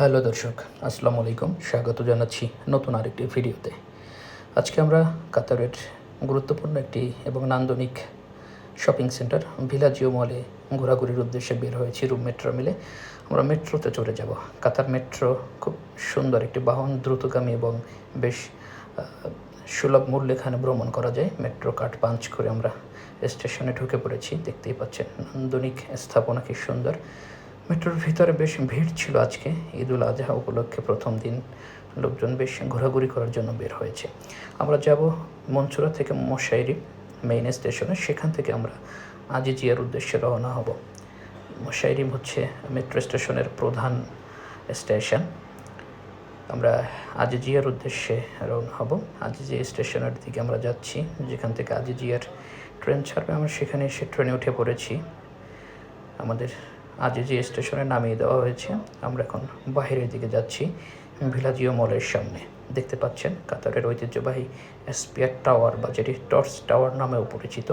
Hello দর্শক, আসসালামু আলাইকুম। স্বাগত জানাচ্ছি নতুন আরেকটি ভিডিওতে। আজকে আমরা কাতারের গুরুত্বপূর্ণ একটি এবং নান্দনিক শপিং সেন্টার ভিলাজিও মলে ঘোরাঘুরির উদ্দেশ্যে বের হয়েছি রুমমেটরা মিলে। আমরা মেট্রোতে চলে যাব। কাতার মেট্রো খুব সুন্দর একটি বাহন, দ্রুতগামী এবং বেশ সুলভ মূল্যে এখানে ভ্রমণ করা যায়। মেট্রো কার্ড পাঞ্চ করে আমরা স্টেশনে ঢুকে পড়েছি। দেখতেই পাচ্ছেন নান্দনিক স্থাপনা কি সুন্দর। মেট্রোর ভিতরে বেশ ভিড় ছিল আজকে। ঈদুল আজহা উপলক্ষে প্রথম দিন লোকজন বেশ ঘোরাঘুরি করার জন্য বের হয়েছে। আমরা যাব মনসুরা থেকে মশাইরি মেইন স্টেশনে, সেখান থেকে আমরা আজিজিয়ার উদ্দেশ্যে রওনা হব। মশাইরি হচ্ছে মেট্রো স্টেশনের প্রধান স্টেশন। আমরা আজিজিয়ার উদ্দেশ্যে রওনা হব। আজিজিয়া স্টেশনের দিকে আমরা যাচ্ছি, যেখান থেকে আজিজিয়ার ট্রেন ছাড়বে। আমরা সেখানে এসে ট্রেনে উঠে পড়েছি। আমাদের আজিজিয়া স্টেশনে নামিয়ে দেওয়া হয়েছে। আমরা এখন বাইরের দিকে যাচ্ছি, ভিলাজিও মলের সামনে। দেখতে পাচ্ছেন কাতারের ঐতিহ্যবাহী এসপিআর টাওয়ার, বা যেটি টর্চ টাওয়ার নামেও পরিচিত,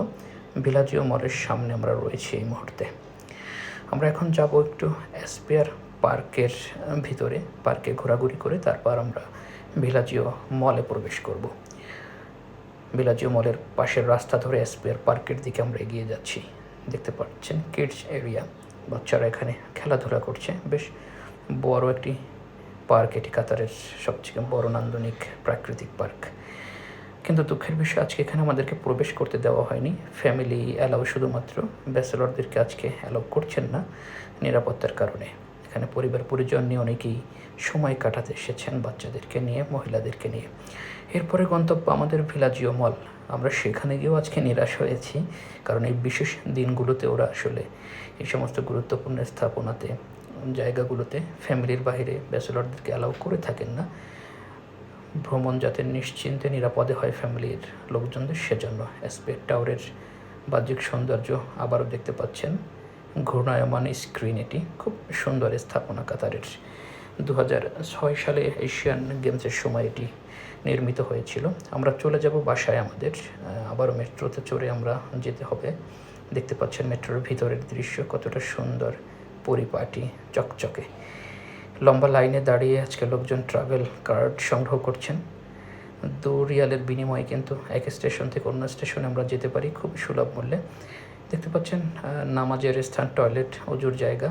ভিলাজিও মলের সামনে আমরা রয়েছি এই মুহূর্তে। আমরা এখন যাব একটু এসপিআর পার্কের ভিতরে, পার্কে ঘোরাঘুরি করে তারপর আমরা ভিলাজিও মলে প্রবেশ করব। ভিলাজিও মলের পাশের রাস্তা ধরে এসপিআর পার্কের দিকে আমরা এগিয়ে যাচ্ছি। দেখতে পাচ্ছেন কিডস এরিয়া, বাচ্চারা এখানে খেলাধুলা করছে। বেশ বড় একটি পার্ক এটি, কাতারের সবচেয়ে বড় নান্দনিক প্রাকৃতিক পার্ক। কিন্তু দুঃখের বিষয়, আজকে এখানে আমাদেরকে প্রবেশ করতে দেওয়া হয়নি। ফ্যামিলি অ্যালাউ, শুধুমাত্র ব্যাচেলরদেরকে আজকে অ্যালাউ করছেন না নিরাপত্তার কারণে। এখানে পরিবার পরিজন নিয়ে অনেকেই সময় কাটাতে এসেছেন, বাচ্চাদেরকে নিয়ে, মহিলাদেরকে নিয়ে। এরপরে গন্তব্য আমাদের ভিলাজিও মল। আমরা সেখানে গিয়েও আজকে নিরাশ হয়েছি, কারণ এই বিশেষ দিনগুলোতে ওরা আসলে এই সমস্ত গুরুত্বপূর্ণ স্থাপনাতে, জায়গাগুলোতে ফ্যামিলির বাইরে ব্যাচেলরদেরকে অ্যালাউ করে থাকেন না। ভ্রমণ যাতে নিশ্চিন্তে নিরাপদে হয় ফ্যামিলির লোকজনদের, সেজন্য এসপিআর টাওয়ারের বাহ্যিক সৌন্দর্য আবারও দেখতে পাচ্ছেন। ঘূর্ণায়মান স্ক্রিন, এটি খুব সুন্দর স্থাপনা কাতারের। 2006 সালে এশিয়ান গেমসের সময় এটি নির্মিত হয়েছিল। আমরা চলে যাব বাসায় আমাদের। আবারও মেট্রোতে চড়ে আমরা যেতে হবে। দেখতে পাচ্ছেন মেট্রোর ভিতরের দৃশ্য কতটা সুন্দর, পরিপাটি, চকচকে। লম্বা লাইনে দাঁড়িয়ে আজকে লোকজন ট্রাভেল কার্ড সংগ্রহ করছেন। 2 রিয়ালের বিনিময়ে কিন্তু এক স্টেশন থেকে অন্য স্টেশনে আমরা যেতে পারি খুব সুলভ মূল্যে। দেখতে পাচ্ছেন নামাজের স্থান, টয়লেট, অজুর জায়গা,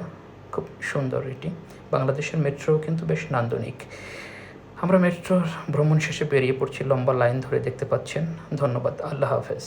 খুব সুন্দর এটি। বাংলাদেশের মেট্রো কিন্তু বেশ নান্দনিক। আমরা মেট্রোর ভ্রমণ শেষে বেরিয়ে পড়ছি লম্বা লাইন ধরে, দেখতে পাচ্ছেন। ধন্যবাদ, আল্লাহ হাফেজ।